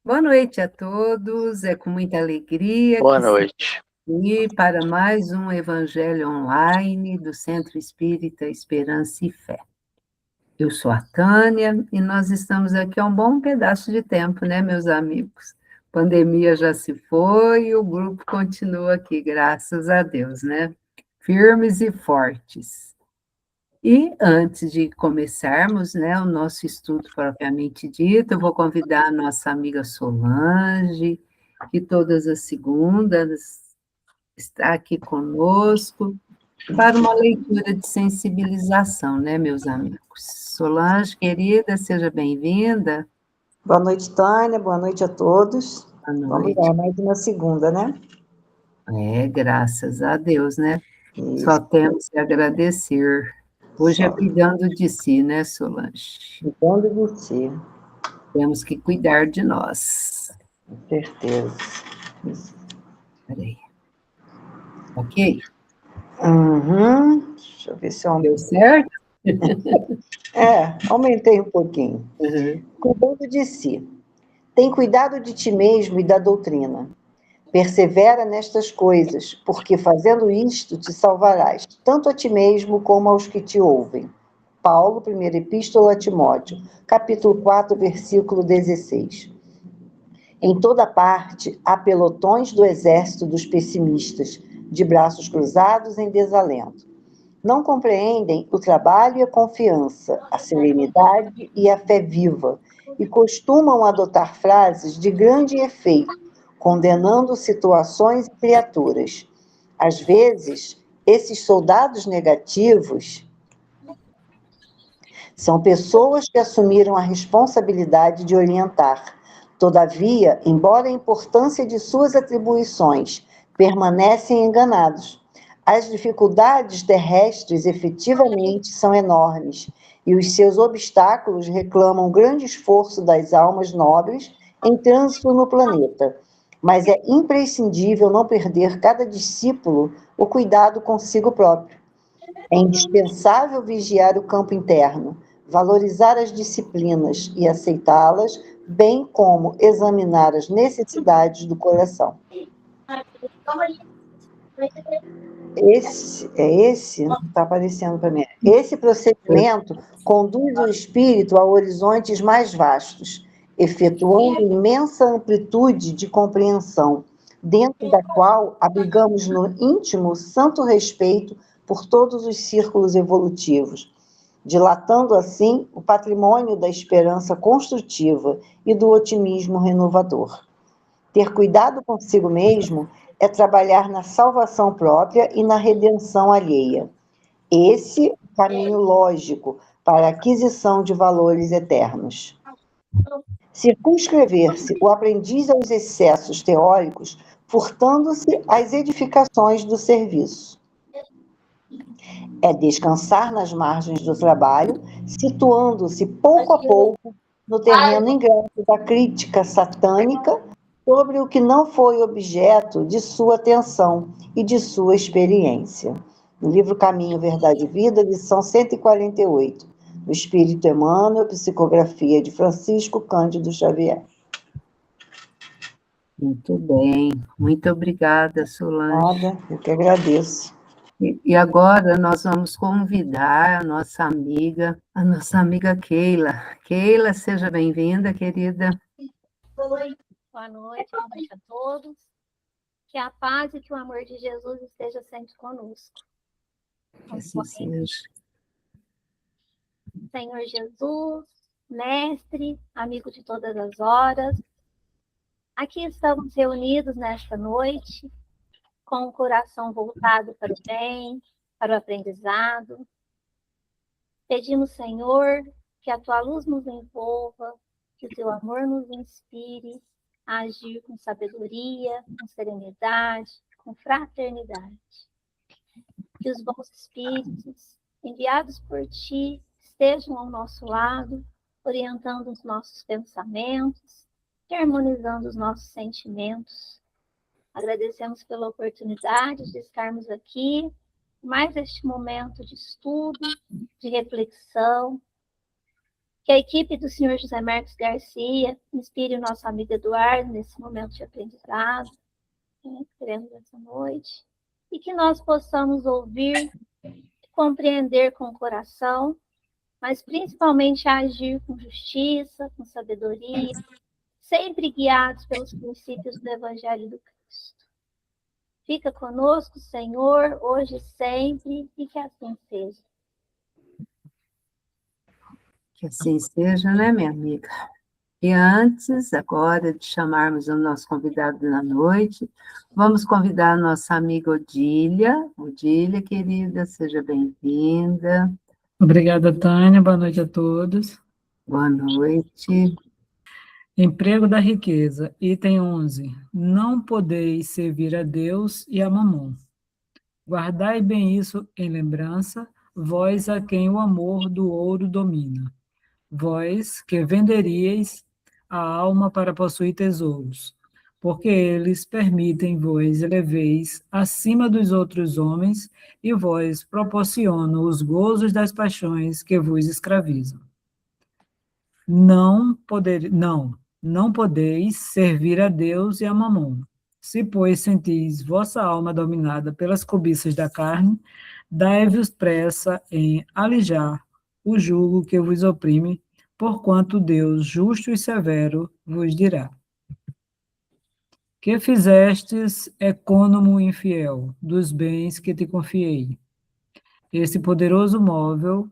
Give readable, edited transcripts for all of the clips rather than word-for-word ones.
Boa noite a todos, é com muita alegria Boa que estamos noite. aqui para mais um Evangelho Online do Centro Espírita Esperança e Fé. Eu sou a Tânia e nós estamos aqui há um bom pedaço de tempo, né, meus amigos? A pandemia já se foi e o grupo continua aqui, graças a Deus, né? Firmes e fortes. E antes de começarmos, né, o nosso estudo propriamente dito, eu vou convidar a nossa amiga Solange, que todas as segundas está aqui conosco, para uma leitura de sensibilização, né, meus amigos? Solange, querida, seja bem-vinda. Boa noite, Tânia. Boa noite a todos. Boa Vamos noite. lá, mais uma segunda, né? Graças a Deus, né? Só Isso. temos que agradecer. Hoje é Só. cuidando de si, né, Solange? Cuidando de si, Temos que cuidar de nós. com certeza. Isso. Peraí. Ok? Deixa eu ver se eu Deu certo? aumentei um pouquinho. Uhum. Cuidando de si. Tem cuidado de ti mesmo e da doutrina. Persevera nestas coisas, porque fazendo isto te salvarás, tanto a ti mesmo como aos que te ouvem. Paulo, 1ª Epístola a Timóteo, capítulo 4, versículo 16. Em toda parte há pelotões do exército dos pessimistas, de braços cruzados em desalento. Não compreendem o trabalho e a confiança, a serenidade e a fé viva, e costumam adotar frases de grande efeito, condenando situações e criaturas. Às vezes, esses soldados negativos são pessoas que assumiram a responsabilidade de orientar. Todavia, embora a importância de suas atribuições, permanecem enganados. As dificuldades terrestres efetivamente são enormes, e os seus obstáculos reclamam grande esforço das almas nobres em trânsito no planeta. Mas é imprescindível não perder cada discípulo o cuidado consigo próprio. É indispensável vigiar o campo interno, valorizar as disciplinas e aceitá-las, bem como examinar as necessidades do coração. Esse está aparecendo para mim. Esse procedimento conduz o espírito a horizontes mais vastos, efetuando imensa amplitude de compreensão, dentro da qual abrigamos no íntimo santo respeito por todos os círculos evolutivos, dilatando assim o patrimônio da esperança construtiva e do otimismo renovador. Ter cuidado consigo mesmo é trabalhar na salvação própria e na redenção alheia. Esse é o caminho lógico para a aquisição de valores eternos. Circunscrever-se o aprendiz aos excessos teóricos, furtando-se às edificações do serviço. É descansar nas margens do trabalho, situando-se pouco a pouco no terreno ingrato da crítica satânica sobre o que não foi objeto de sua atenção e de sua experiência. No livro Caminho, Verdade e Vida, lição 148, do Espírito Emmanuel, psicografia de Francisco Cândido Xavier. Muito bem, muito obrigada, Solange. Nada, eu que agradeço. E agora nós vamos convidar a nossa amiga Keila. Keila, seja bem-vinda, querida. Boa noite a todos. Que a paz e que o amor de Jesus esteja sempre conosco. Que assim seja. Senhor Jesus, mestre, amigo de todas as horas, aqui estamos reunidos nesta noite, com o coração voltado para o bem, para o aprendizado. Pedimos, Senhor, que a tua luz nos envolva, que o teu amor nos inspire a agir com sabedoria, com serenidade, com fraternidade. Que os bons espíritos, enviados por ti, estejam ao nosso lado, orientando os nossos pensamentos, harmonizando os nossos sentimentos. Agradecemos pela oportunidade de estarmos aqui, mais este momento de estudo, de reflexão, Que a equipe do senhor José Marcos Garcia inspire o nosso amigo Eduardo nesse momento de aprendizado, né, que teremos essa noite. E que nós possamos ouvir, compreender com o coração, mas principalmente agir com justiça, com sabedoria, sempre guiados pelos princípios do Evangelho do Cristo. Fica conosco, Senhor, hoje e sempre, e que assim seja. Que assim seja, né, minha amiga? E antes, agora, de chamarmos o nosso convidado da noite, vamos convidar a nossa amiga Odília. Odília, querida, seja bem-vinda. Obrigada, Tânia. Boa noite a todos. Boa noite. Emprego da riqueza, item 11. Não podeis servir a Deus e a Mamon. Guardai bem isso em lembrança, vós a quem o amor do ouro domina. Vós que venderíeis a alma para possuir tesouros, porque eles permitem vós eleveis acima dos outros homens e vós proporcionam os gozos das paixões que vos escravizam. Não podeis servir a Deus e a Mamon. Se, pois, sentis vossa alma dominada pelas cobiças da carne, dai-vos pressa em alijar o jugo que vos oprime, porquanto Deus, justo e severo, vos dirá: que fizestes, ecônomo infiel, dos bens que te confiei? Esse poderoso móvel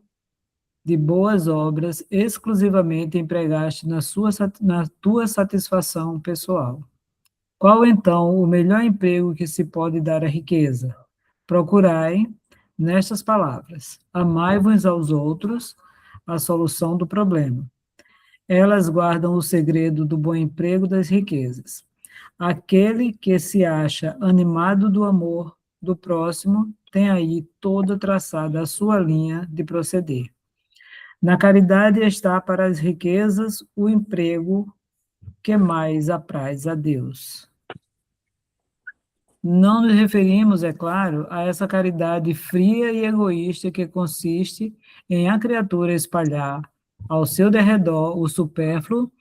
de boas obras exclusivamente empregaste na tua satisfação pessoal. Qual, então, o melhor emprego que se pode dar à riqueza? Procurai, nestas palavras, amai-vos aos outros, a solução do problema. Elas guardam o segredo do bom emprego das riquezas. Aquele que se acha animado do amor do próximo tem aí toda traçada a sua linha de proceder. Na caridade está para as riquezas o emprego que mais apraz a Deus. Não nos referimos, é claro, a essa caridade fria e egoísta que consiste em a criatura espalhar ao seu derredor o supérfluo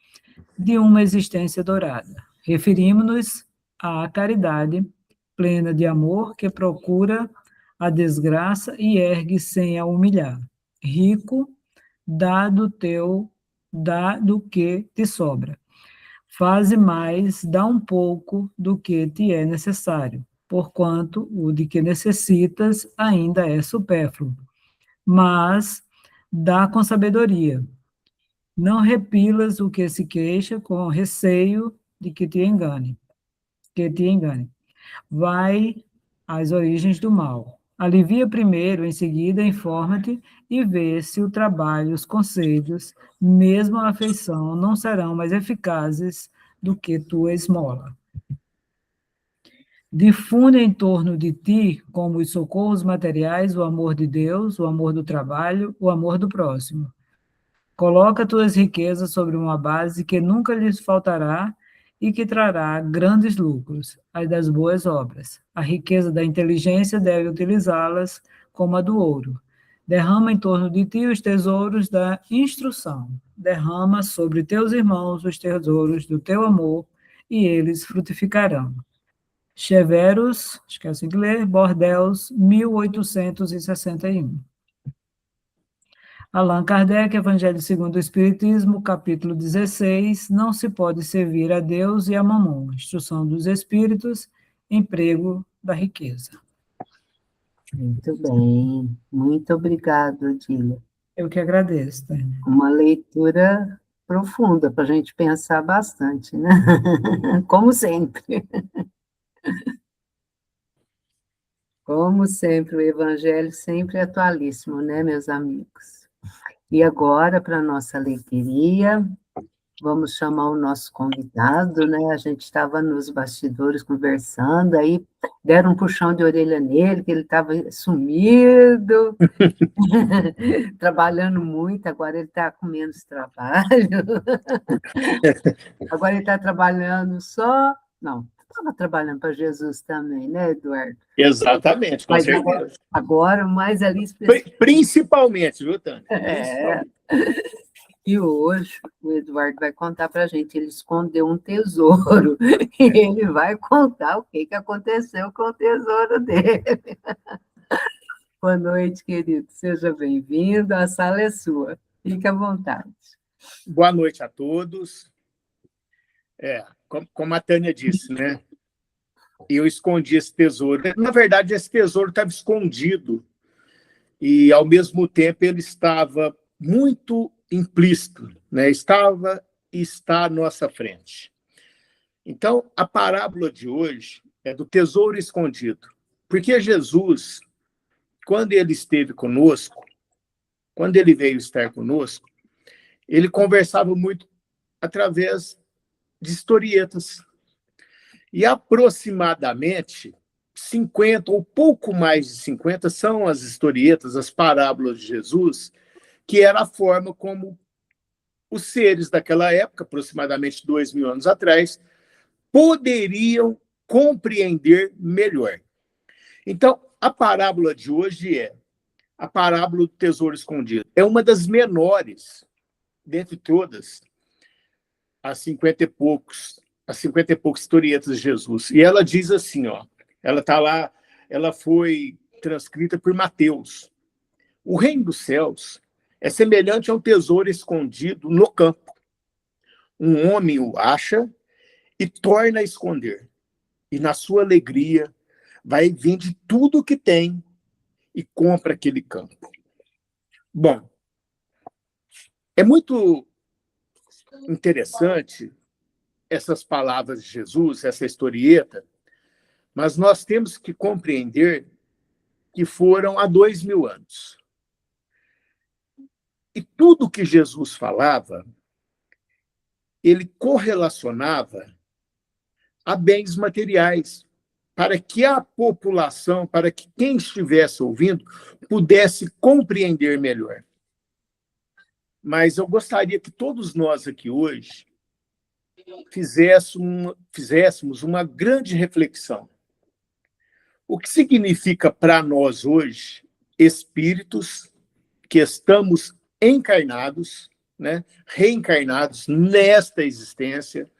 de uma existência dourada. Referimos-nos à caridade plena de amor que procura a desgraça e ergue sem a humilhar. Rico, dá do que te sobra. Faze mais, dá um pouco do que te é necessário, porquanto o de que necessitas ainda é supérfluo. Mas dá com sabedoria. Não repilas o que se queixa com receio de que te engane. Vai às origens do mal. Alivia primeiro, em seguida informa-te e vê se o trabalho, os conselhos, mesmo a afeição, não serão mais eficazes do que tua esmola. Difunde em torno de ti, como os socorros materiais, o amor de Deus, o amor do trabalho, o amor do próximo. Coloca tuas riquezas sobre uma base que nunca lhes faltará e que trará grandes lucros, as das boas obras. A riqueza da inteligência deve utilizá-las como a do ouro. Derrama em torno de ti os tesouros da instrução. Derrama sobre teus irmãos os tesouros do teu amor, e eles frutificarão. Cheverus, esqueci de ler, Bordeaux, 1861. Allan Kardec, Evangelho segundo o Espiritismo, capítulo 16, não se pode servir a Deus e a Mamon, instrução dos espíritos, emprego da riqueza. Muito bem, muito obrigada, Odília. Eu que agradeço, Tânia. Uma leitura profunda para a gente pensar bastante, né? Como sempre. Como sempre, o Evangelho sempre é atualíssimo, né, meus amigos? E agora, para a nossa alegria, vamos chamar o nosso convidado, né? A gente estava nos bastidores conversando, aí deram um puxão de orelha nele, que ele estava sumido, trabalhando muito, agora ele está com menos trabalho. Agora ele está trabalhando só... Não, estava trabalhando para Jesus também, né, Eduardo? Exatamente, com certeza. Agora, mais ali... Principalmente, viu, Tânia? É. E hoje o Eduardo vai contar para a gente, ele escondeu um tesouro, e ele vai contar o que aconteceu com o tesouro dele. Boa noite, querido, seja bem-vindo, a sala é sua, fique à vontade. Boa noite a todos. Como a Tânia disse, né? Eu escondi esse tesouro. Na verdade, esse tesouro estava escondido e, ao mesmo tempo, ele estava muito implícito, né? Estava e está à nossa frente. Então, a parábola de hoje é do tesouro escondido, porque Jesus, quando ele esteve conosco, quando ele veio estar conosco, ele conversava muito através de historietas. E aproximadamente 50, ou pouco mais de 50, são as historietas, as parábolas de Jesus, que era a forma como os seres daquela época, aproximadamente 2.000 anos atrás, poderiam compreender melhor. Então, a parábola de hoje é a parábola do tesouro escondido. É uma das menores, dentre todas, as 50 e poucas historietas de Jesus. E ela diz assim, ó, ela está lá, ela foi transcrita por Mateus. O reino dos céus é semelhante a um tesouro escondido no campo. Um homem o acha e torna a esconder. E na sua alegria vai vende tudo o que tem e compra aquele campo. Bom, é muito interessante essas palavras de Jesus, essa historieta, mas nós temos que compreender que foram há 2.000 anos. E tudo que Jesus falava, ele correlacionava a bens materiais, para que a população, para que quem estivesse ouvindo, pudesse compreender melhor. Mas eu gostaria que todos nós aqui hoje fizéssemos uma grande reflexão. O que significa para nós hoje, espíritos que estamos encarnados, né, reencarnados nesta existência,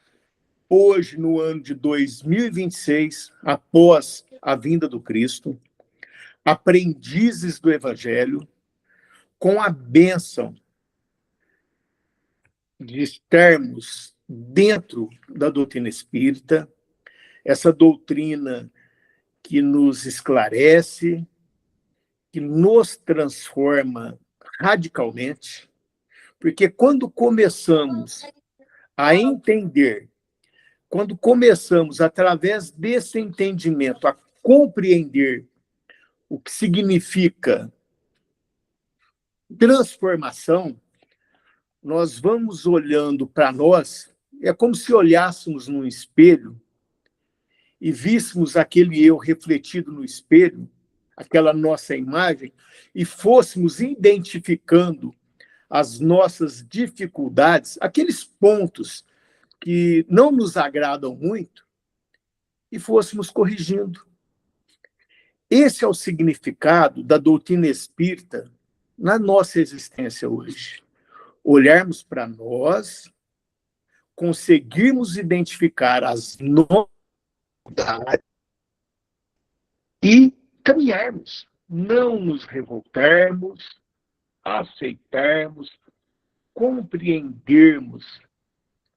hoje, no ano de 2026, após a vinda do Cristo, aprendizes do Evangelho, com a bênção de estarmos dentro da doutrina espírita, essa doutrina que nos esclarece, que nos transforma radicalmente, porque quando começamos a entender, quando começamos, através desse entendimento, a compreender o que significa transformação, nós vamos olhando para nós, é como se olhássemos num espelho e víssemos aquele eu refletido no espelho, aquela nossa imagem, e fôssemos identificando as nossas dificuldades, aqueles pontos que não nos agradam muito, e fôssemos corrigindo. Esse é o significado da doutrina espírita na nossa existência hoje. Olharmos para nós, conseguirmos identificar as novidades e caminharmos, não nos revoltarmos, aceitarmos, compreendermos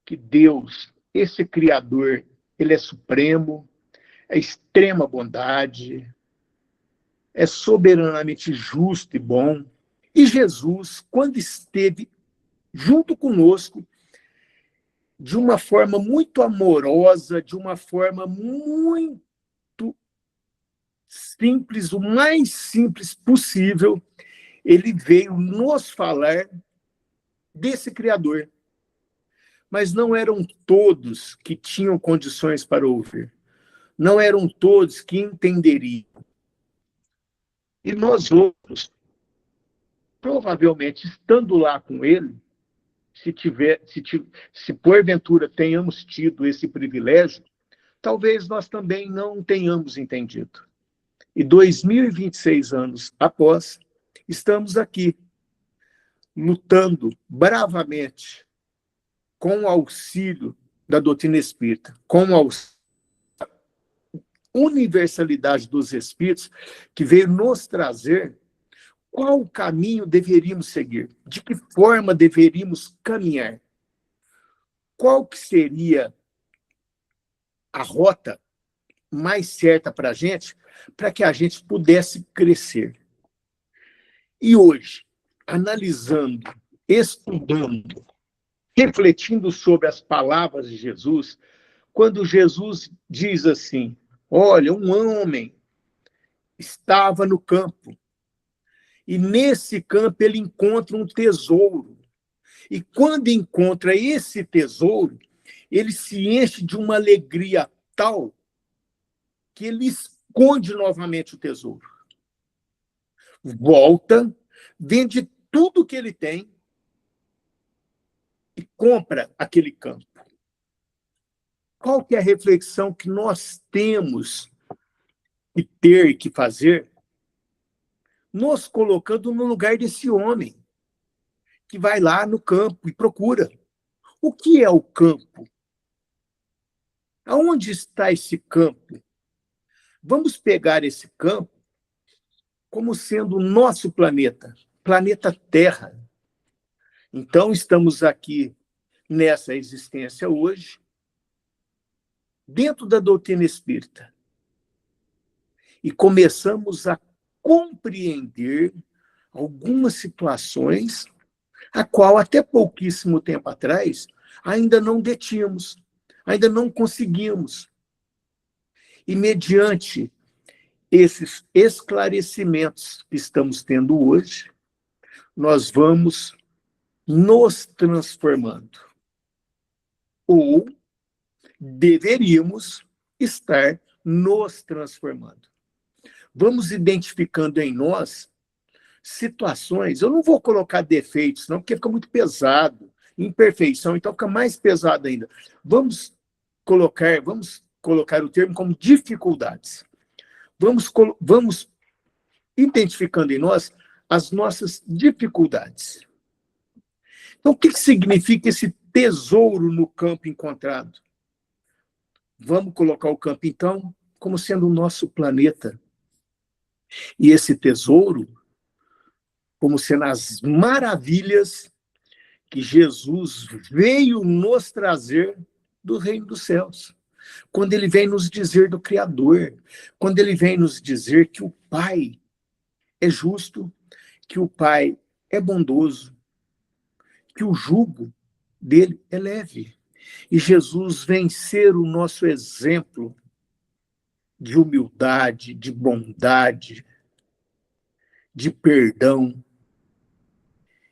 que Deus, esse Criador, ele é supremo, é extrema bondade, é soberanamente justo e bom. E Jesus, quando esteve junto conosco, de uma forma muito amorosa, de uma forma muito simples, o mais simples possível, ele veio nos falar desse Criador. Mas não eram todos que tinham condições para ouvir. Não eram todos que entenderiam. E nós outros, provavelmente, estando lá com ele, se porventura tenhamos tido esse privilégio, talvez nós também não tenhamos entendido. E 2026 anos após, estamos aqui, lutando bravamente com o auxílio da doutrina espírita, com a universalidade dos espíritos, que veio nos trazer qual caminho deveríamos seguir, de que forma deveríamos caminhar, qual que seria a rota mais certa para que a gente pudesse crescer. E hoje, analisando, estudando, refletindo sobre as palavras de Jesus, quando Jesus diz assim, olha, um homem estava no campo, e nesse campo ele encontra um tesouro. E quando encontra esse tesouro, ele se enche de uma alegria tal que ele esconde novamente o tesouro. Volta, vende tudo que ele tem e compra aquele campo. Qual que é a reflexão que nós temos que ter que fazer? Nos colocando no lugar desse homem que vai lá no campo e procura. O que é o campo? Aonde está esse campo? Vamos pegar esse campo como sendo o nosso planeta, planeta Terra. Então, estamos aqui nessa existência hoje, dentro da doutrina espírita, e começamos a compreender algumas situações a qual, até pouquíssimo tempo atrás, ainda não detínhamos, ainda não conseguimos. E, mediante esses esclarecimentos que estamos tendo hoje, nós vamos nos transformando. Ou deveríamos estar nos transformando. Vamos identificando em nós situações, eu não vou colocar defeitos, não, porque fica muito pesado, imperfeição, então fica mais pesado ainda. Vamos colocar o termo como dificuldades. Vamos identificando em nós as nossas dificuldades. Então, o que significa esse tesouro no campo encontrado? Vamos colocar o campo, então, como sendo o nosso planeta. E esse tesouro, como sendo as maravilhas que Jesus veio nos trazer do reino dos céus. Quando ele vem nos dizer do Criador, quando ele vem nos dizer que o Pai é justo, que o Pai é bondoso, que o jugo dele é leve. E Jesus vem ser o nosso exemplo de humildade, de bondade, de perdão.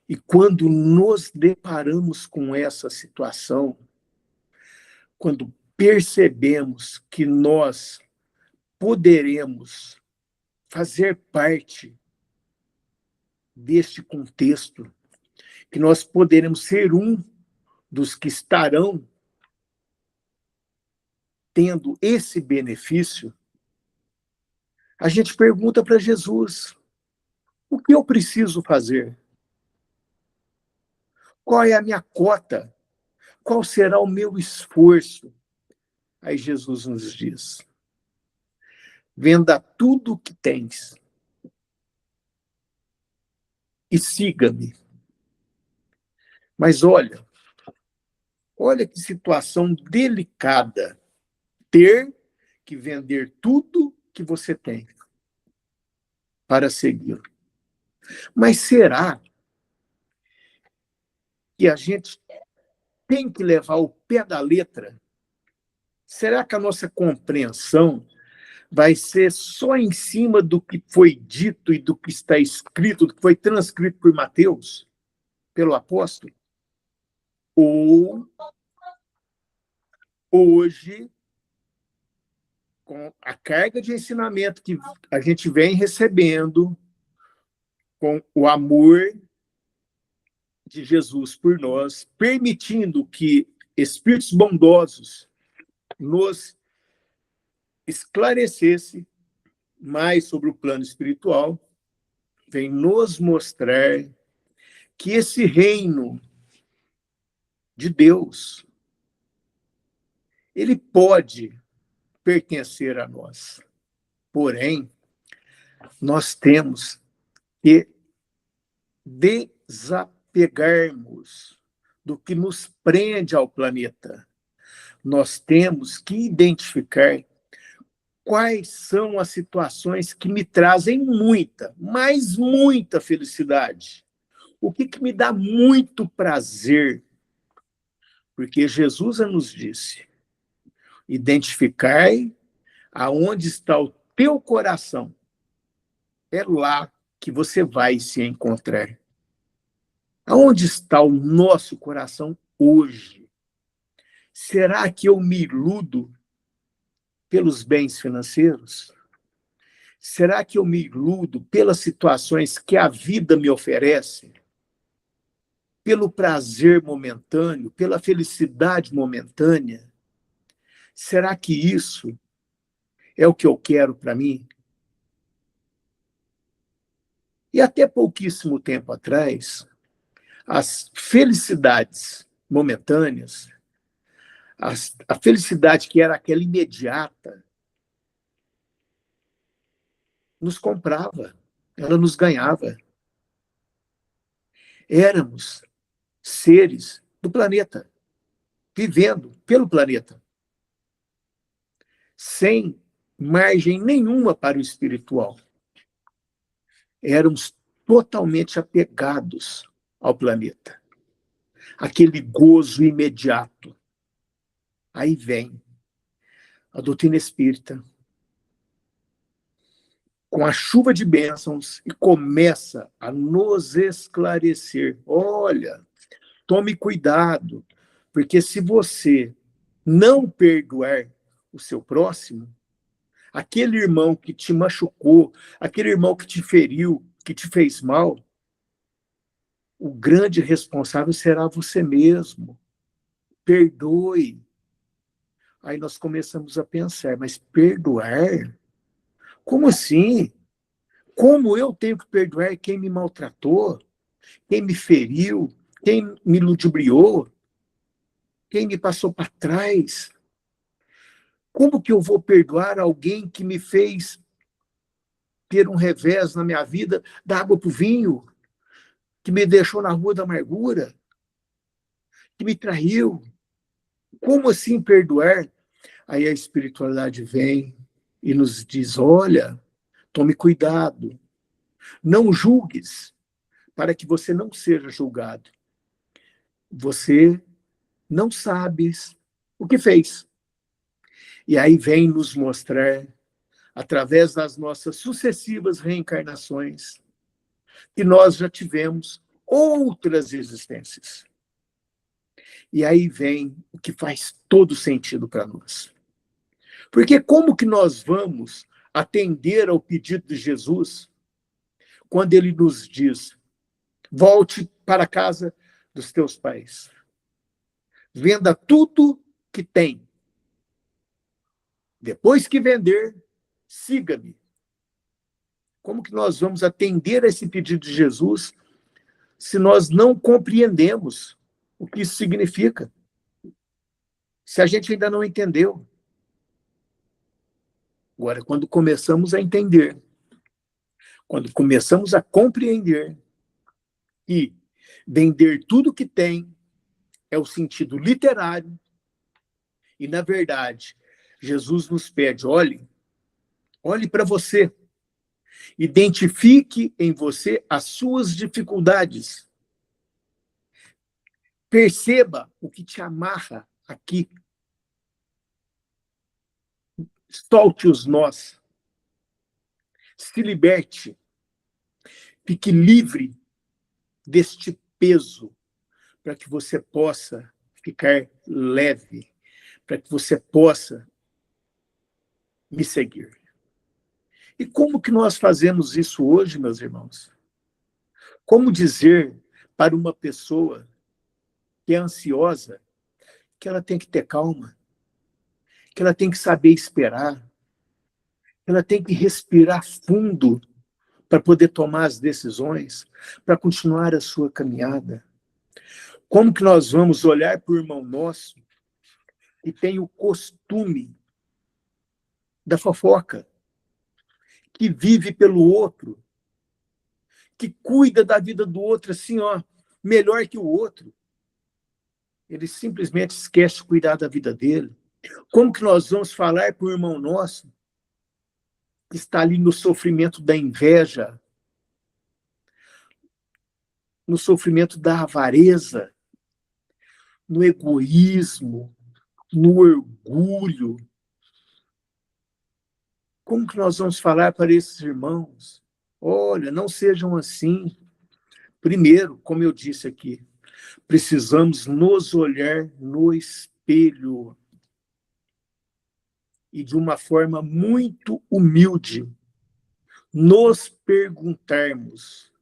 E quando nos deparamos com essa situação, quando percebemos que nós poderemos fazer parte deste contexto, que nós poderemos ser um dos que estarão tendo esse benefício, a gente pergunta para Jesus, o que eu preciso fazer? Qual é a minha cota? Qual será o meu esforço? Aí Jesus nos diz, venda tudo o que tens e siga-me. Mas olha que situação delicada ter que vender tudo que você tem para segui-lo. Mas será que a gente tem que levar o pé da letra? Será que a nossa compreensão vai ser só em cima do que foi dito e do que está escrito, do que foi transcrito por Mateus, pelo apóstolo? Ou hoje, com a carga de ensinamento que a gente vem recebendo, com o amor de Jesus por nós, permitindo que espíritos bondosos nos esclarecesse mais sobre o plano espiritual, vem nos mostrar que esse reino de Deus, ele pode pertencer a nós. Porém, nós temos que desapegarmos do que nos prende ao planeta. Nós temos que identificar quais são as situações que me trazem muita, mas muita felicidade. O que me dá muito prazer? Porque Jesus nos disse: identificai aonde está o teu coração. É lá que você vai se encontrar. Aonde está o nosso coração hoje? Será que eu me iludo pelos bens financeiros? Será que eu me iludo pelas situações que a vida me oferece? Pelo prazer momentâneo, pela felicidade momentânea? Será que isso é o que eu quero para mim? E até pouquíssimo tempo atrás, as felicidades momentâneas, a felicidade que era aquela imediata, nos comprava, ela nos ganhava. Éramos seres do planeta, vivendo pelo planeta, sem margem nenhuma para o espiritual. Éramos totalmente apegados ao planeta. Aquele gozo imediato. Aí vem a doutrina espírita, com a chuva de bênçãos, e começa a nos esclarecer. Olha, tome cuidado, porque se você não perdoar o seu próximo, aquele irmão que te machucou, aquele irmão que te feriu, que te fez mal, o grande responsável será você mesmo. Perdoe. Aí nós começamos a pensar, mas perdoar? Como assim? Como eu tenho que perdoar quem me maltratou, quem me feriu, quem me ludibriou, quem me passou para trás? Como que eu vou perdoar alguém que me fez ter um revés na minha vida, da água para o vinho, que me deixou na rua da amargura, que me traiu? Como assim perdoar? Aí a espiritualidade vem e nos diz: olha, tome cuidado, não julgues, para que você não seja julgado. Você não sabes o que fez. E aí vem nos mostrar, através das nossas sucessivas reencarnações, que nós já tivemos outras existências. E aí vem o que faz todo sentido para nós. Porque como que nós vamos atender ao pedido de Jesus quando ele nos diz: volte para a casa dos teus pais, venda tudo que tem, depois que vender, siga-me? Como que nós vamos atender a esse pedido de Jesus se nós não compreendemos o que isso significa? Se a gente ainda não entendeu. Agora, quando começamos a entender, quando começamos a compreender que vender tudo que tem é o sentido literário, e, na verdade, Jesus nos pede: olhe para você, identifique em você as suas dificuldades, perceba o que te amarra aqui, solte os nós, se liberte, fique livre deste peso, para que você possa ficar leve, para que você possa me seguir. E como que nós fazemos isso hoje, meus irmãos? Como dizer para uma pessoa que é ansiosa que ela tem que ter calma, que ela tem que saber esperar, que ela tem que respirar fundo para poder tomar as decisões, para continuar a sua caminhada? Como que nós vamos olhar para o irmão nosso que tem o costume da fofoca, que vive pelo outro, que cuida da vida do outro assim, ó, melhor que o outro? Ele simplesmente esquece de cuidar da vida dele. Como que nós vamos falar para o irmão nosso que está ali no sofrimento da inveja, no sofrimento da avareza, no egoísmo, no orgulho? Como que nós vamos falar para esses irmãos? Olha, não sejam assim. Primeiro, como eu disse aqui, precisamos nos olhar no espelho e, de uma forma muito humilde, nos perguntarmos: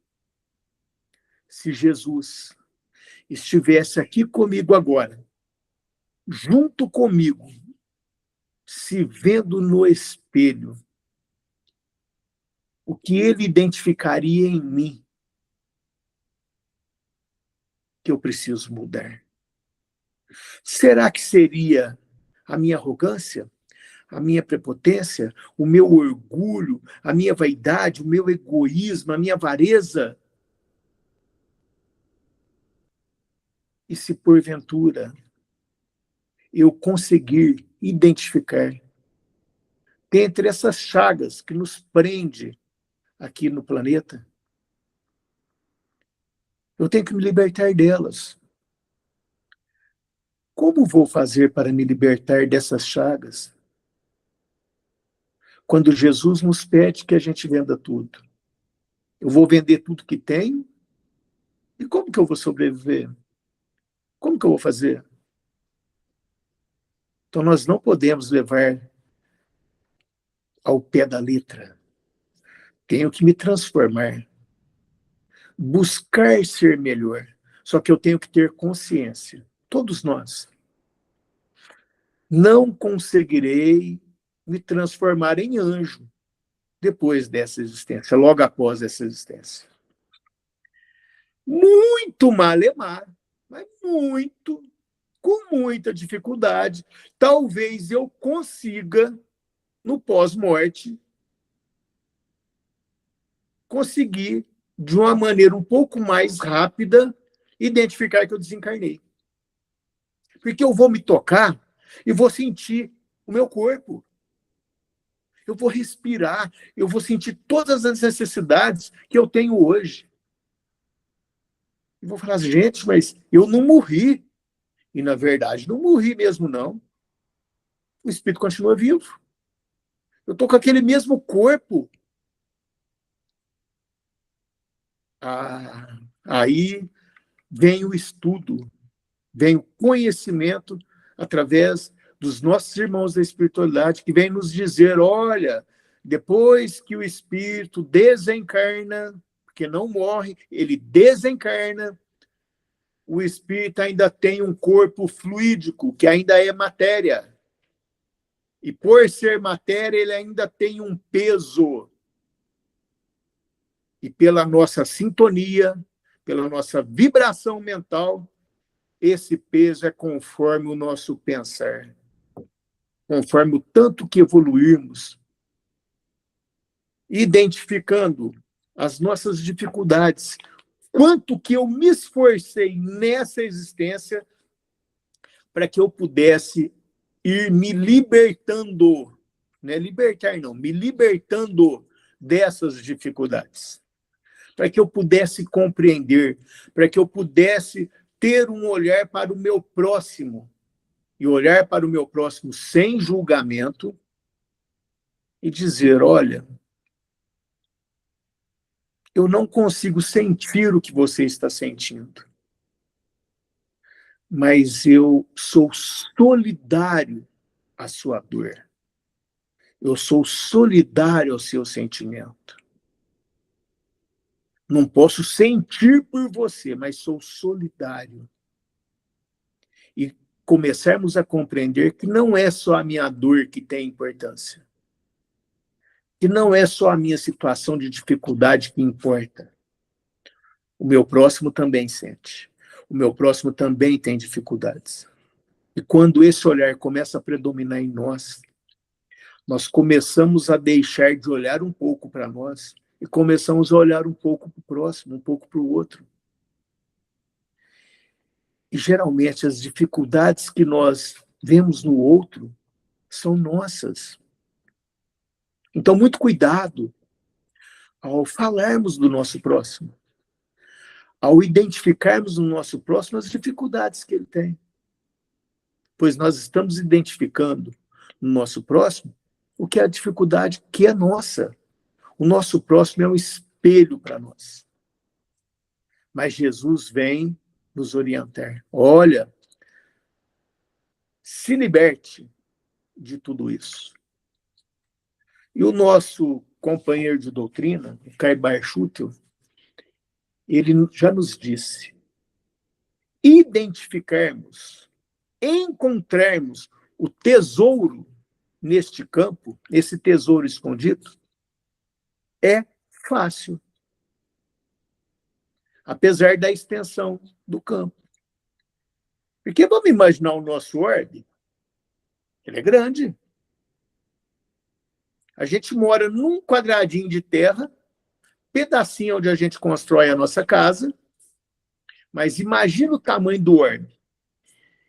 se Jesus estivesse aqui comigo agora, junto comigo, se vendo no espelho, o que ele identificaria em mim que eu preciso mudar? Será que seria a minha arrogância, a minha prepotência, o meu orgulho, a minha vaidade, o meu egoísmo, a minha avareza? E se porventura eu conseguir identificar dentre essas chagas que nos prende aqui no planeta, eu tenho que me libertar delas. Como vou fazer para me libertar dessas chagas? Quando Jesus nos pede que a gente venda tudo. Eu vou vender tudo que tenho? E como que eu vou sobreviver? Como que eu vou fazer? Então, nós não podemos levar ao pé da letra. Tenho que me transformar. Buscar ser melhor. Só que eu tenho que ter consciência. Todos nós. Não conseguirei me transformar em anjo depois dessa existência, logo após essa existência. Muito malemar, mas muito, com muita dificuldade, talvez eu consiga, no pós-morte, conseguir, de uma maneira um pouco mais rápida, identificar que eu desencarnei. Porque eu vou me tocar e vou sentir o meu corpo. Eu vou respirar, eu vou sentir todas as necessidades que eu tenho hoje. E vou falar, gente, mas eu não morri. E, na verdade, não morri mesmo, não. O espírito continua vivo. Eu estou com aquele mesmo corpo. Aí vem o estudo, vem o conhecimento através dos nossos irmãos da espiritualidade, que vem nos dizer, olha, depois que o espírito desencarna, porque não morre, ele desencarna, o espírito ainda tem um corpo fluídico, que ainda é matéria. E por ser matéria, ele ainda tem um peso. E pela nossa sintonia, pela nossa vibração mental, esse peso é conforme o nosso pensar. Conforme o tanto que evoluirmos, identificando as nossas dificuldades, quanto que eu me esforcei nessa existência para que eu pudesse ir me libertando, não é libertar não, me libertando dessas dificuldades, para que eu pudesse compreender, para que eu pudesse ter um olhar para o meu próximo, e olhar para o meu próximo sem julgamento e dizer, olha, eu não consigo sentir o que você está sentindo, mas eu sou solidário à sua dor. Eu sou solidário ao seu sentimento. Não posso sentir por você, mas sou solidário. E começarmos a compreender que não é só a minha dor que tem importância. que não é só a minha situação de dificuldade que importa. O meu próximo também sente. O meu próximo também tem dificuldades. E quando esse olhar começa a predominar em nós, nós começamos a deixar de olhar um pouco para nós e começamos a olhar um pouco para o próximo, um pouco para o outro. E geralmente as dificuldades que nós vemos no outro são nossas. Então, muito cuidado ao falarmos do nosso próximo, ao identificarmos no nosso próximo as dificuldades que ele tem. Pois nós estamos identificando no nosso próximo o que é a dificuldade que é nossa. O nosso próximo é um espelho para nós. Mas Jesus vem nos orientar. Olha, se liberte de tudo isso. E o nosso companheiro de doutrina, o Caibar Schutel, ele já nos disse, identificarmos, encontrarmos o tesouro neste campo, esse tesouro escondido, é fácil. Apesar da extensão do campo. Porque vamos imaginar o nosso orbe, ele é grande. A gente mora num quadradinho de terra, pedacinho onde a gente constrói a nossa casa, mas imagina o tamanho do orbe.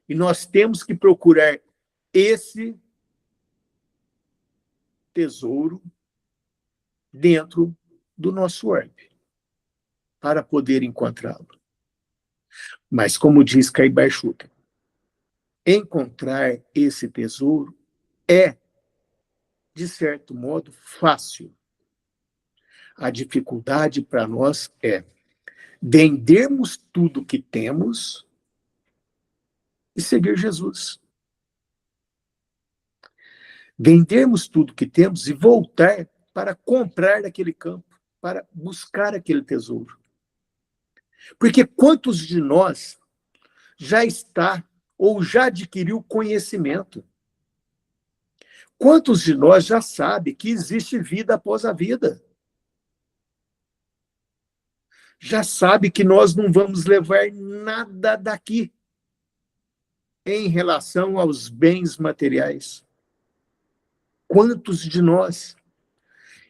E nós temos que procurar esse tesouro dentro do nosso orbe, para poder encontrá-lo. Mas, como diz Caibar Schutel, encontrar esse tesouro é, de certo modo, fácil. A dificuldade para nós é vendermos tudo que temos e seguir Jesus. Vendermos tudo que temos e voltar para comprar aquele campo, para buscar aquele tesouro. Porque quantos de nós já está ou já adquiriu conhecimento? Quantos de nós já sabe que existe vida após a vida? Já sabe que nós não vamos levar nada daqui em relação aos bens materiais? Quantos de nós?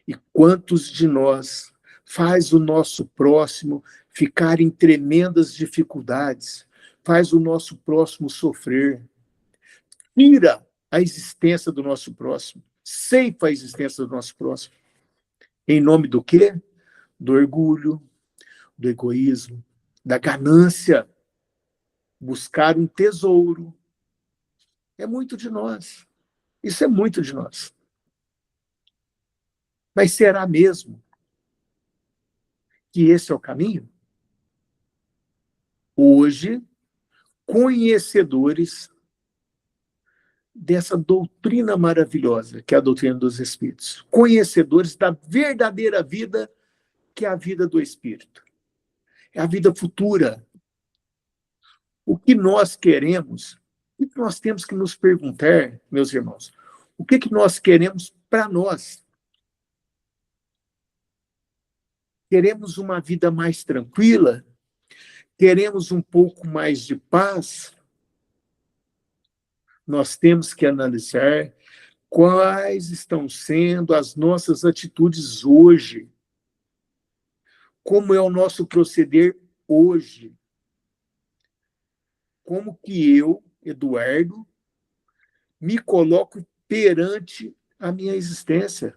E quantos de nós faz o nosso próximo ficar em tremendas dificuldades, faz o nosso próximo sofrer, tira a existência do nosso próximo, ceifa a existência do nosso próximo. Em nome do quê? Do orgulho, do egoísmo, da ganância. Buscar um tesouro. É muito de nós. Isso é muito de nós. Mas será mesmo que esse é o caminho? Hoje, conhecedores dessa doutrina maravilhosa, que é a doutrina dos Espíritos. Conhecedores da verdadeira vida, que é a vida do Espírito. É a vida futura. O que nós queremos, o que nós temos que nos perguntar, meus irmãos, o que nós queremos para nós? Queremos uma vida mais tranquila? Queremos um pouco mais de paz? Nós temos que analisar quais estão sendo as nossas atitudes hoje. Como é o nosso proceder hoje? Como que eu, Eduardo, me coloco perante a minha existência?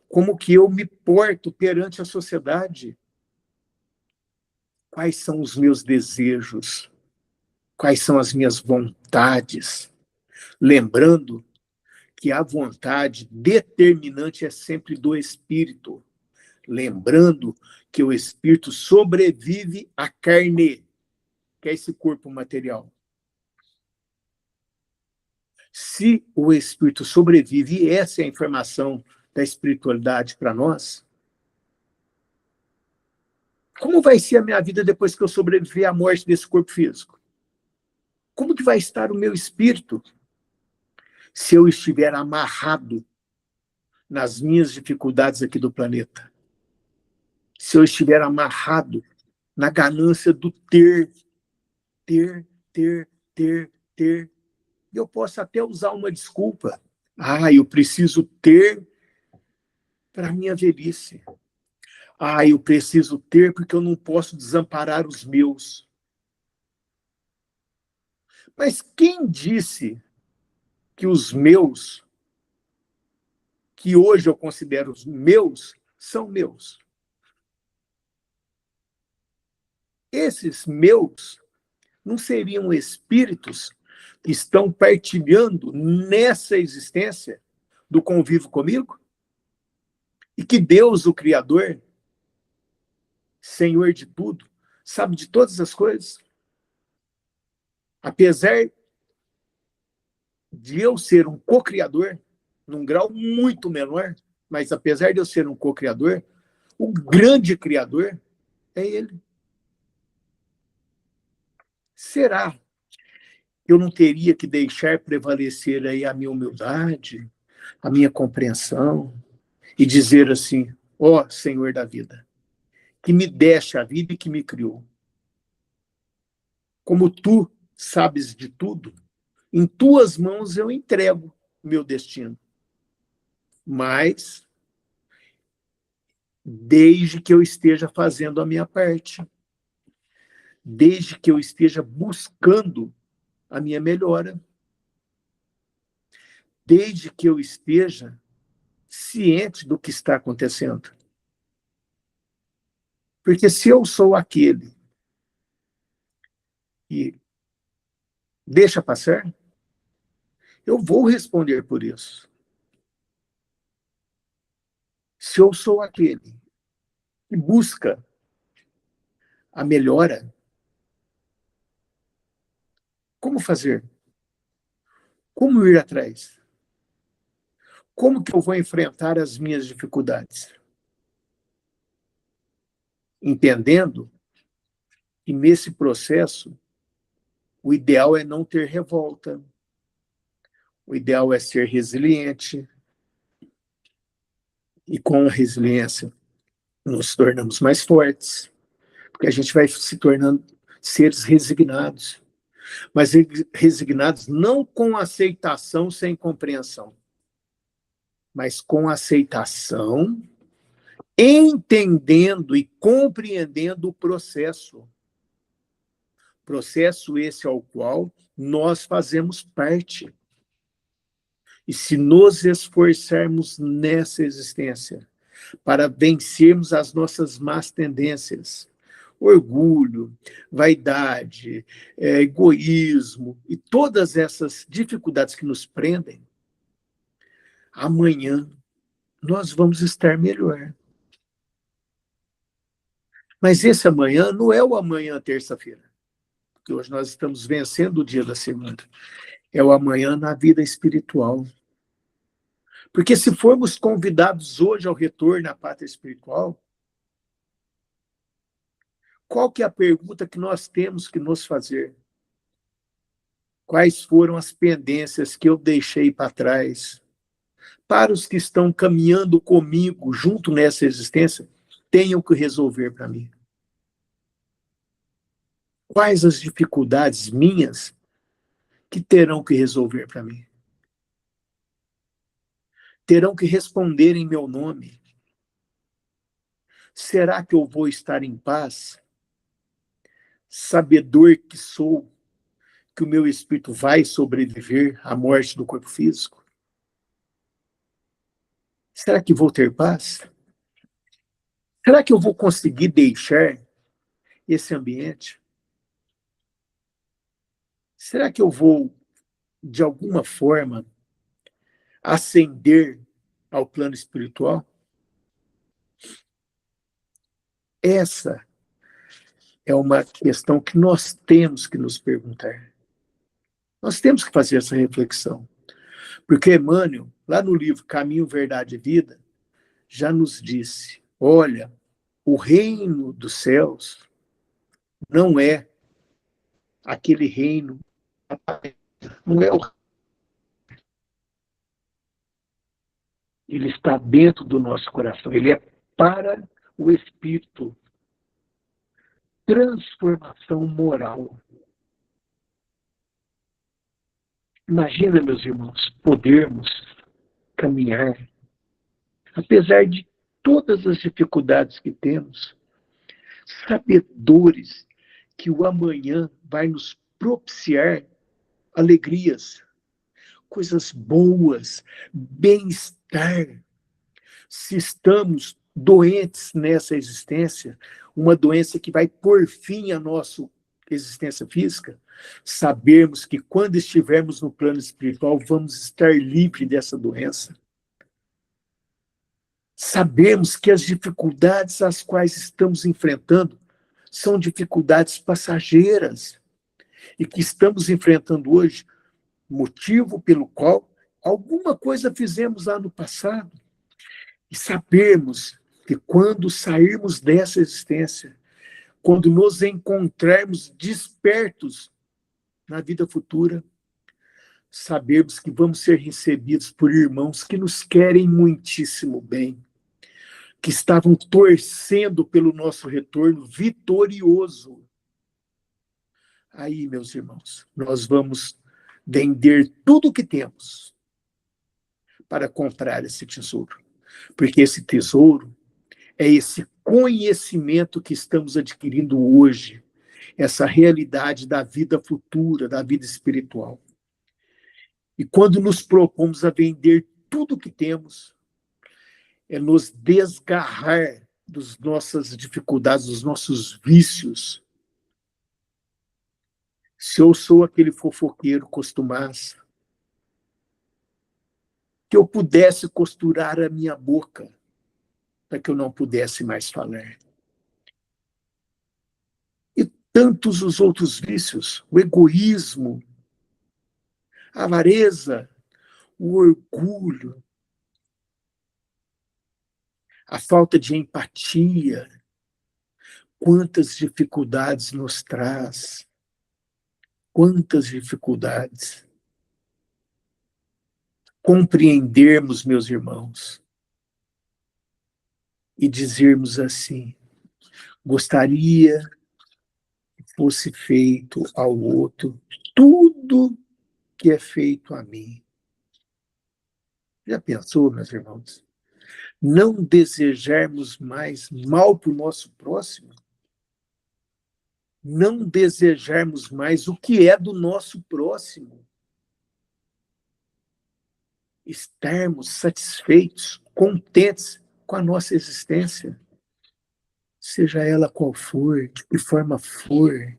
Como que eu me porto perante a sociedade? Quais são os meus desejos? Quais são as minhas vontades? Lembrando que a vontade determinante é sempre do espírito. Lembrando que o espírito sobrevive à carne, que é esse corpo material. Se o espírito sobrevive, e essa é a informação da espiritualidade para nós, como vai ser a minha vida depois que eu sobreviver à morte desse corpo físico? Como que vai estar o meu espírito se eu estiver amarrado nas minhas dificuldades aqui do planeta. Se eu estiver amarrado na ganância do ter, eu posso até usar uma desculpa. Eu preciso ter para a minha velhice. Eu preciso ter porque eu não posso desamparar os meus. Mas quem disse que os meus, que hoje eu considero os meus, são meus? Esses meus não seriam espíritos que estão partilhando nessa existência do convívio comigo? E que Deus, o Criador, Senhor de tudo, sabe de todas as coisas? Apesar de eu ser um co-criador, num grau muito menor, mas apesar de eu ser um co-criador, o grande criador é Ele. Será que eu não teria que deixar prevalecer aí a minha humildade, a minha compreensão, e dizer assim, ó Senhor da vida, que me deste a vida e que me criou. Como tu sabes de tudo, em tuas mãos eu entrego o meu destino. Mas, desde que eu esteja fazendo a minha parte, desde que eu esteja buscando a minha melhora, desde que eu esteja ciente do que está acontecendo. Porque se eu sou aquele que deixa passar, eu vou responder por isso. Se eu sou aquele que busca a melhora, como fazer? Como ir atrás? Como que eu vou enfrentar as minhas dificuldades? Entendendo que nesse processo o ideal é não ter revolta, o ideal é ser resiliente, e com a resiliência nos tornamos mais fortes, porque a gente vai se tornando seres resignados, mas resignados não com aceitação sem compreensão, mas com aceitação, entendendo e compreendendo o processo. Processo esse ao qual nós fazemos parte. E se nos esforçarmos nessa existência para vencermos as nossas más tendências, orgulho, vaidade, egoísmo e todas essas dificuldades que nos prendem, amanhã nós vamos estar melhor. Mas esse amanhã não é o amanhã terça-feira, porque hoje nós estamos vencendo o dia da segunda. É o amanhã na vida espiritual. Porque se formos convidados hoje ao retorno à pátria espiritual, qual que é a pergunta que nós temos que nos fazer? Quais foram as pendências que eu deixei para trás? Para os que estão caminhando comigo, junto nessa existência, tenham que resolver para mim. Quais as dificuldades minhas que terão que resolver para mim? Terão que responder em meu nome. Será que eu vou estar em paz? Sabedor que sou, que o meu espírito vai sobreviver à morte do corpo físico? Será que vou ter paz? Será que eu vou conseguir deixar esse ambiente? Será que eu vou, de alguma forma, ascender ao plano espiritual? Essa é uma questão que nós temos que nos perguntar. Nós temos que fazer essa reflexão. Porque Emmanuel, lá no livro Caminho, Verdade e Vida, já nos disse, olha, o reino dos céus não é aquele reino, não é o Ele está dentro do nosso coração. Ele é para o espírito. Transformação moral. Imagina, meus irmãos, podermos caminhar, apesar de todas as dificuldades que temos, sabedores que o amanhã vai nos propiciar alegrias, coisas boas, bem-estar. Se estamos doentes nessa existência, uma doença que vai pôr fim à nossa existência física, sabermos que quando estivermos no plano espiritual, vamos estar livres dessa doença. Sabemos que as dificuldades às quais estamos enfrentando são dificuldades passageiras e que estamos enfrentando hoje, motivo pelo qual alguma coisa fizemos lá no passado. E sabermos que quando sairmos dessa existência, quando nos encontrarmos despertos na vida futura, sabermos que vamos ser recebidos por irmãos que nos querem muitíssimo bem, que estavam torcendo pelo nosso retorno vitorioso. Aí, meus irmãos, nós vamos vender tudo o que temos para comprar esse tesouro. Porque esse tesouro é esse conhecimento que estamos adquirindo hoje, essa realidade da vida futura, da vida espiritual. E quando nos propomos a vender tudo o que temos, é nos desgarrar das nossas dificuldades, dos nossos vícios. Se eu sou aquele fofoqueiro costumaço, que eu pudesse costurar a minha boca para que eu não pudesse mais falar. E tantos os outros vícios, o egoísmo, a avareza, o orgulho, a falta de empatia, quantas dificuldades nos traz, quantas dificuldades. Compreendermos, meus irmãos, e dizermos assim, gostaria que fosse feito ao outro tudo que é feito a mim. Já pensou, meus irmãos? Não desejarmos mais mal para o nosso próximo? Não desejarmos mais o que é do nosso próximo? Estarmos satisfeitos, contentes com a nossa existência, seja ela qual for, de que forma for,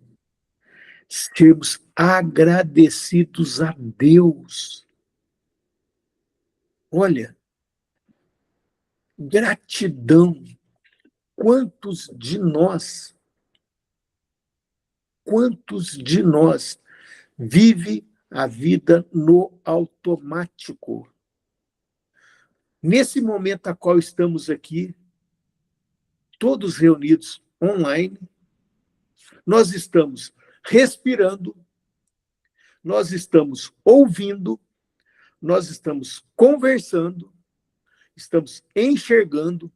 sermos agradecidos a Deus. Olha, gratidão. Quantos de nós vive a vida no automático? Nesse momento a qual estamos aqui, todos reunidos online, nós estamos respirando, nós estamos ouvindo, nós estamos conversando, estamos enxergando,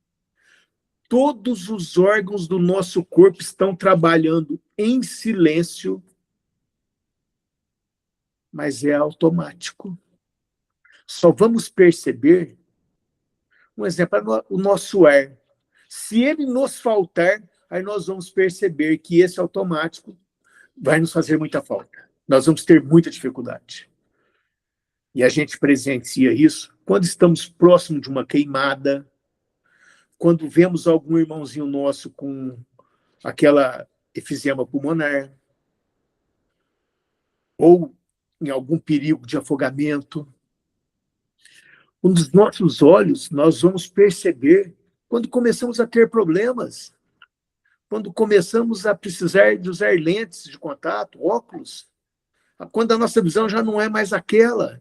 todos os órgãos do nosso corpo estão trabalhando em silêncio, mas é automático. Só vamos perceber, um exemplo, o nosso ar. Se ele nos faltar, aí nós vamos perceber que esse automático vai nos fazer muita falta. Nós vamos ter muita dificuldade. E a gente presencia isso quando estamos próximo de uma queimada, quando vemos algum irmãozinho nosso com aquela efizema pulmonar, ou em algum perigo de afogamento. Nos nossos olhos, nós vamos perceber quando começamos a ter problemas, quando começamos a precisar de usar lentes de contato, óculos, quando a nossa visão já não é mais aquela.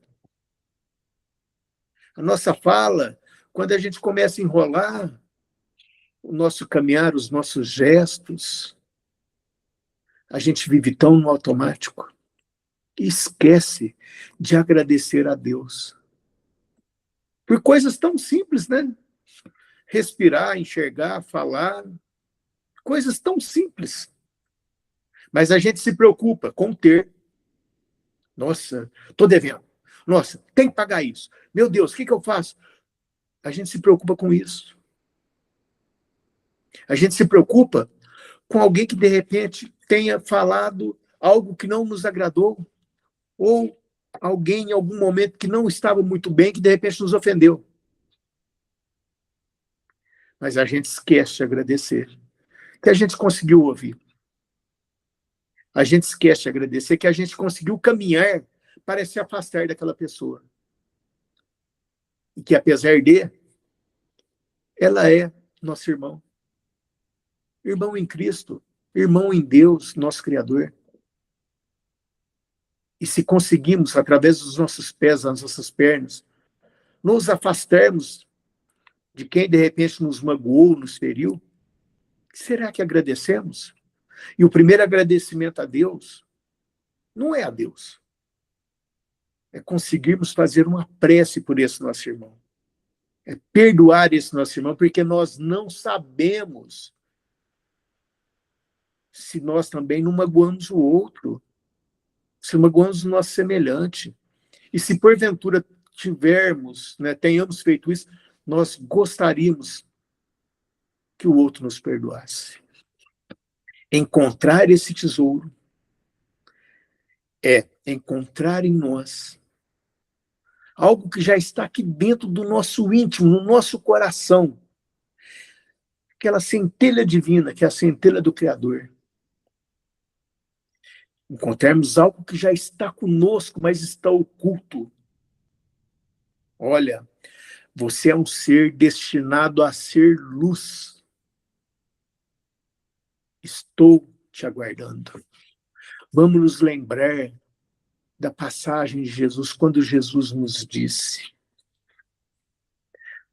A nossa fala, quando a gente começa a enrolar, o nosso caminhar, os nossos gestos, a gente vive tão no automático e esquece de agradecer a Deus. Por coisas tão simples, né? Respirar, enxergar, falar, coisas tão simples. Mas a gente se preocupa com ter. Nossa, estou devendo. Nossa, tem que pagar isso. Meu Deus, o que eu faço? A gente se preocupa com isso. A gente se preocupa com alguém que, de repente, tenha falado algo que não nos agradou, ou alguém, em algum momento, que não estava muito bem, que, de repente, nos ofendeu. Mas a gente esquece de agradecer, que a gente conseguiu ouvir. A gente esquece de agradecer que a gente conseguiu caminhar para se afastar daquela pessoa. E que, apesar de, ela é nosso irmão. Irmão em Cristo, irmão em Deus, nosso Criador. E se conseguimos, através dos nossos pés, das nossas pernas, nos afastarmos de quem, de repente, nos magoou, nos feriu, será que agradecemos? E o primeiro agradecimento a Deus não é a Deus. É conseguirmos fazer uma prece por esse nosso irmão. É perdoar esse nosso irmão, porque nós não sabemos se nós também não magoamos o outro, se magoamos o nosso semelhante. E se porventura tivermos, né, tenhamos feito isso, nós gostaríamos que o outro nos perdoasse. Encontrar esse tesouro é encontrar em nós algo que já está aqui dentro do nosso íntimo, no nosso coração. Aquela centelha divina, que é a centelha do Criador. Encontrarmos algo que já está conosco, mas está oculto. Olha, você é um ser destinado a ser luz. Estou te aguardando. Vamos nos lembrar da passagem de Jesus, quando Jesus nos disse: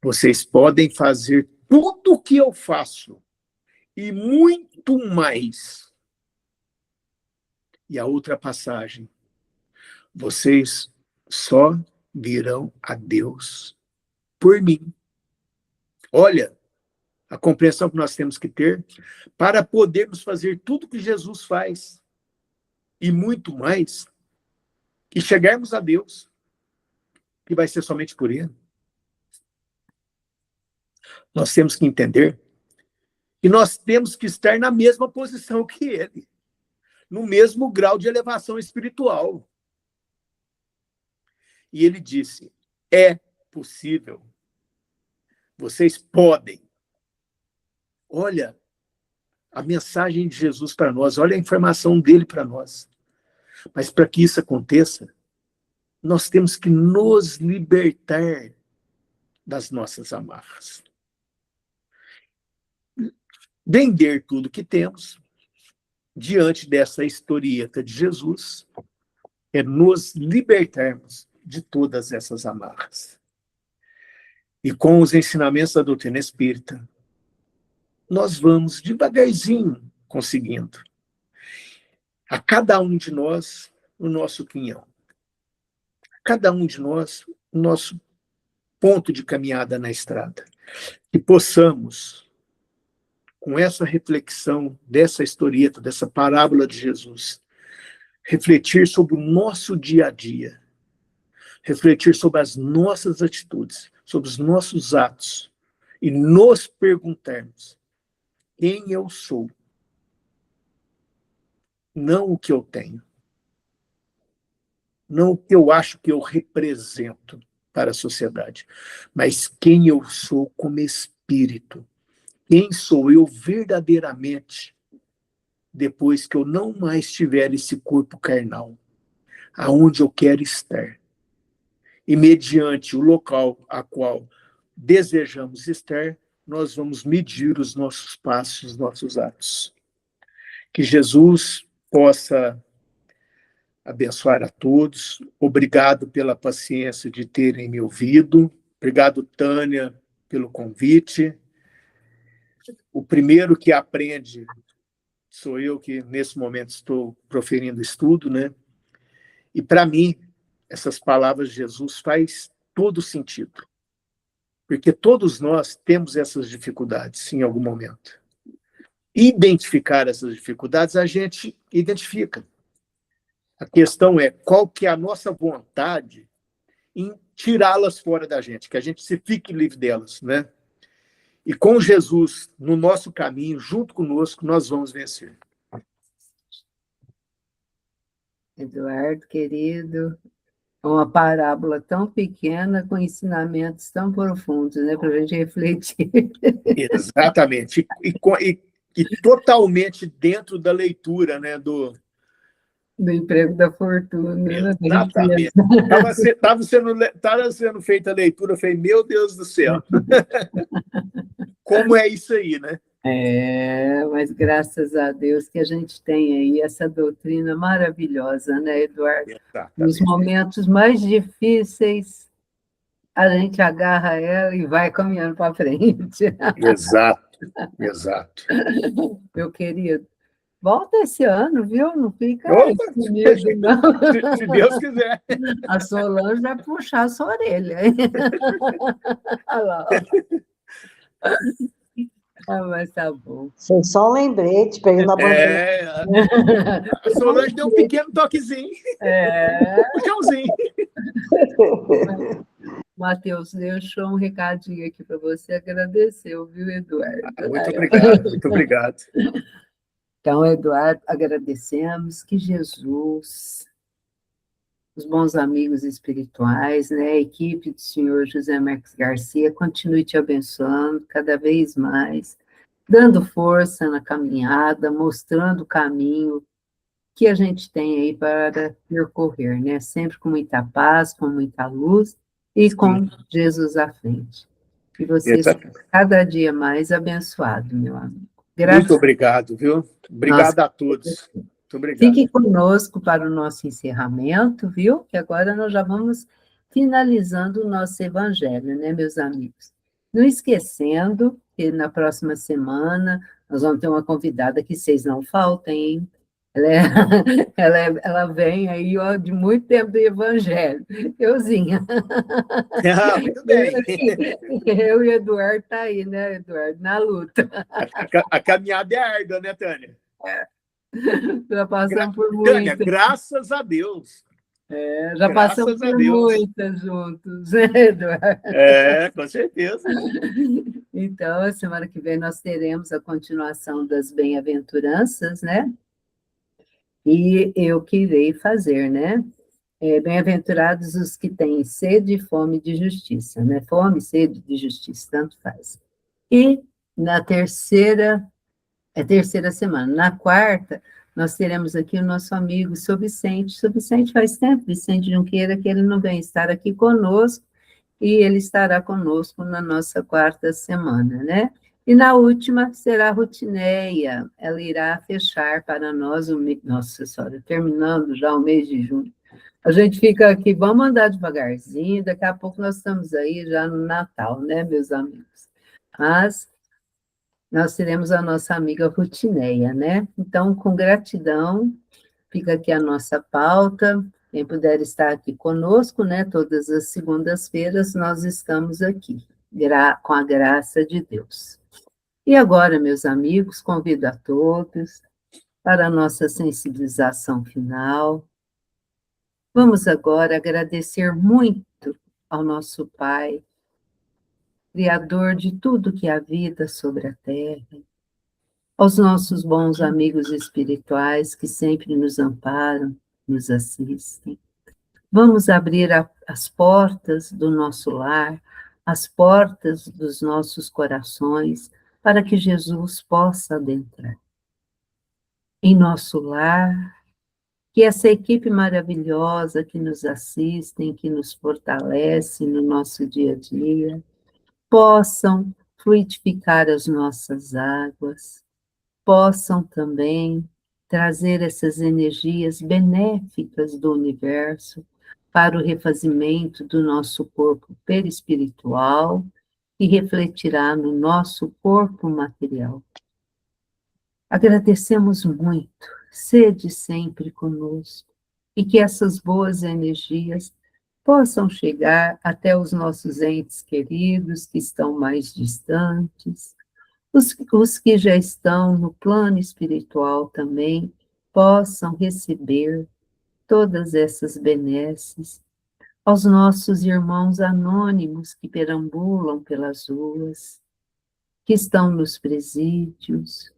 vocês podem fazer tudo o que eu faço e muito mais. E a outra passagem: vocês só virão a Deus por mim. Olha, a compreensão que nós temos que ter para podermos fazer tudo que Jesus faz e muito mais, e chegarmos a Deus, que vai ser somente por Ele. Nós temos que entender que nós temos que estar na mesma posição que Ele, no mesmo grau de elevação espiritual. E Ele disse: é possível. Vocês podem. Olha a mensagem de Jesus para nós, olha a informação dele para nós. Mas para que isso aconteça, nós temos que nos libertar das nossas amarras. Vender tudo que temos diante dessa historieta de Jesus é nos libertarmos de todas essas amarras. E com os ensinamentos da doutrina espírita, nós vamos devagarzinho conseguindo. A cada um de nós, o nosso quinhão. A cada um de nós, o nosso ponto de caminhada na estrada. Que possamos, com essa reflexão dessa historieta, dessa parábola de Jesus, refletir sobre o nosso dia a dia, refletir sobre as nossas atitudes, sobre os nossos atos, e nos perguntarmos: quem eu sou? Não o que eu tenho. Não o que eu acho que eu represento para a sociedade, mas quem eu sou como espírito. Quem sou eu verdadeiramente depois que eu não mais tiver esse corpo carnal, aonde eu quero estar. E mediante o local a qual desejamos estar, nós vamos medir os nossos passos, os nossos atos. Que Jesus possa abençoar a todos. Obrigado pela paciência de terem me ouvido. Obrigado, Tânia, pelo convite. O primeiro que aprende sou eu, que nesse momento estou proferindo estudo, né? E para mim, essas palavras de Jesus faz todo sentido. Porque todos nós temos essas dificuldades em algum momento. Identificar essas dificuldades, a gente identifica. A questão é qual que é a nossa vontade em tirá-las fora da gente, que a gente se fique livre delas, né? E com Jesus no nosso caminho, junto conosco, nós vamos vencer. Eduardo, querido, uma parábola tão pequena com ensinamentos tão profundos, né, para a gente refletir. Exatamente. E totalmente dentro da leitura, né, do emprego da fortuna. Né, exatamente. Estava sendo feita a leitura, eu falei, meu Deus do céu. Como é isso aí, né? Mas graças a Deus que a gente tem aí essa doutrina maravilhosa, né, Eduardo? Exatamente. Nos momentos mais difíceis, a gente agarra ela e vai caminhando para frente. Exato, exato. Meu querido, volta esse ano, viu? Não fica Opa, com medo, não. se Deus quiser. A Solange vai puxar a sua orelha. Olha lá. Mas tá bom. Foi só um lembrete para ele não abandonar. A Solange deu um pequeno toquezinho. Um puxãozinho. Matheus, deixou um recadinho aqui para você, agradeceu, viu, Eduardo? Muito obrigado, muito obrigado. Então, Eduardo, agradecemos que Jesus, os bons amigos espirituais, né, a equipe do senhor José Marques Garcia, continue te abençoando cada vez mais, dando força na caminhada, mostrando o caminho que a gente tem aí para percorrer, né, sempre com muita paz, com muita luz e com Jesus à frente. E você seja cada dia mais abençoado, meu amigo. Muito obrigado, viu? Obrigado a todos. Muito obrigado. Fique conosco para o nosso encerramento, viu? Que agora nós já vamos finalizando o nosso evangelho, né, meus amigos? Não esquecendo que na próxima semana nós vamos ter uma convidada que vocês não faltem, hein? Ela vem aí, ó, de muito tempo do evangelho. Euzinha. Muito bem. Eu e o Eduardo tá aí, né, Eduardo? Na luta. A caminhada é árdua, né, Tânia? Já passamos por muitas. Tânia, graças a Deus. Já passamos por muitas juntos, né, Eduardo? Com certeza. Então, a semana que vem nós teremos a continuação das bem-aventuranças, né? E eu que irei fazer, né? Bem-aventurados os que têm sede e fome de justiça, né? Fome, sede de justiça, tanto faz. E na terceira semana, na quarta, nós teremos aqui o nosso amigo Sr. Vicente. Sr. Vicente faz tempo, Vicente Junqueira, que ele não vem estar aqui conosco, e ele estará conosco na nossa quarta semana, né? E na última será a Rutineia, ela irá fechar para nós o mês, nossa senhora, terminando já o mês de junho. A gente fica aqui, vamos andar devagarzinho, daqui a pouco nós estamos aí já no Natal, né, meus amigos? Mas nós teremos a nossa amiga Rutineia, né? Então, com gratidão, fica aqui a nossa pauta. Quem puder estar aqui conosco, né? Todas as segundas-feiras nós estamos aqui, com a graça de Deus. E agora, meus amigos, convido a todos para a nossa sensibilização final. Vamos agora agradecer muito ao nosso Pai, Criador de tudo que há vida sobre a terra, aos nossos bons amigos espirituais que sempre nos amparam, nos assistem. Vamos abrir as portas do nosso lar, as portas dos nossos corações, para que Jesus possa adentrar em nosso lar, que essa equipe maravilhosa que nos assistem, que nos fortalece no nosso dia a dia, possam fluidificar as nossas águas, possam também trazer essas energias benéficas do universo para o refazimento do nosso corpo perispiritual, que refletirá no nosso corpo material. Agradecemos muito, sede sempre conosco, e que essas boas energias possam chegar até os nossos entes queridos que estão mais distantes, os que já estão no plano espiritual também possam receber todas essas benesses, aos nossos irmãos anônimos que perambulam pelas ruas, que estão nos presídios,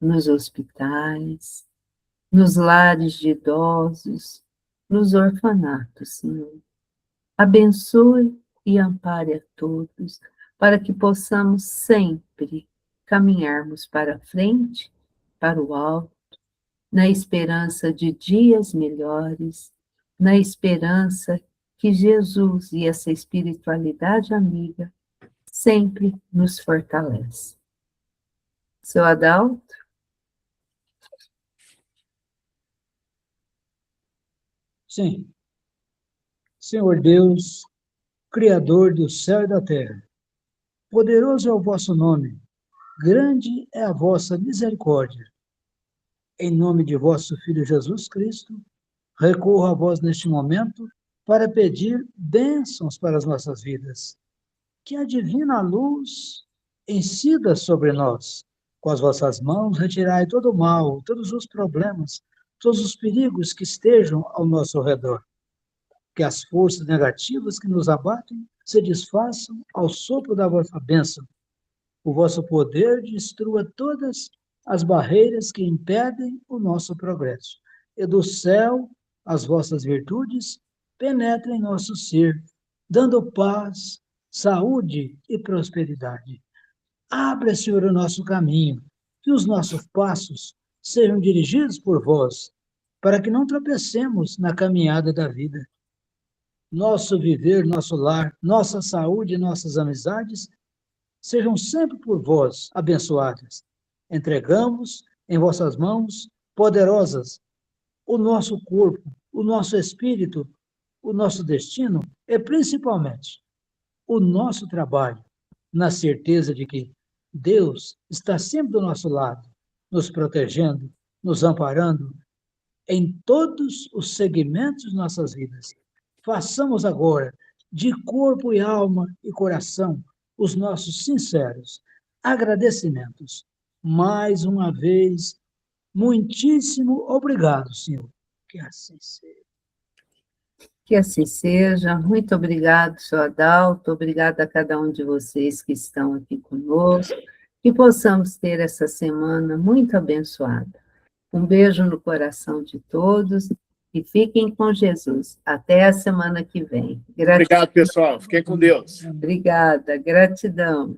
nos hospitais, nos lares de idosos, nos orfanatos, Senhor. Abençoe e ampare a todos, para que possamos sempre caminharmos para frente, para o alto, na esperança de dias melhores, na esperança que Jesus e essa espiritualidade amiga sempre nos fortalece. Seu Adalto? Sim. Senhor Deus, Criador do céu e da terra, poderoso é o vosso nome, grande é a vossa misericórdia. Em nome de vosso Filho Jesus Cristo, recorro a vós neste momento para pedir bênçãos para as nossas vidas. Que a divina luz incida sobre nós. Com as vossas mãos, retirai todo o mal, todos os problemas, todos os perigos que estejam ao nosso redor. Que as forças negativas que nos abatem se desfaçam ao sopro da vossa bênção. O vosso poder destrua todas as barreiras que impedem o nosso progresso. E do céu, as vossas virtudes penetrem em nosso ser, dando paz, saúde e prosperidade. Abra, Senhor, o nosso caminho, que os nossos passos sejam dirigidos por vós, para que não tropecemos na caminhada da vida. Nosso viver, nosso lar, nossa saúde e nossas amizades sejam sempre por vós abençoadas. Entregamos em vossas mãos poderosas o nosso corpo, o nosso espírito, o nosso destino e, principalmente, o nosso trabalho, na certeza de que Deus está sempre do nosso lado, nos protegendo, nos amparando em todos os segmentos de nossas vidas. Façamos agora, de corpo e alma e coração, os nossos sinceros agradecimentos. Mais uma vez, muitíssimo obrigado, Senhor. Que assim seja. Que assim seja. Muito obrigado, seu Adalto. Obrigada a cada um de vocês que estão aqui conosco. Que possamos ter essa semana muito abençoada. Um beijo no coração de todos e fiquem com Jesus. Até a semana que vem. Obrigado, pessoal. Fiquem com Deus. Obrigada. Gratidão.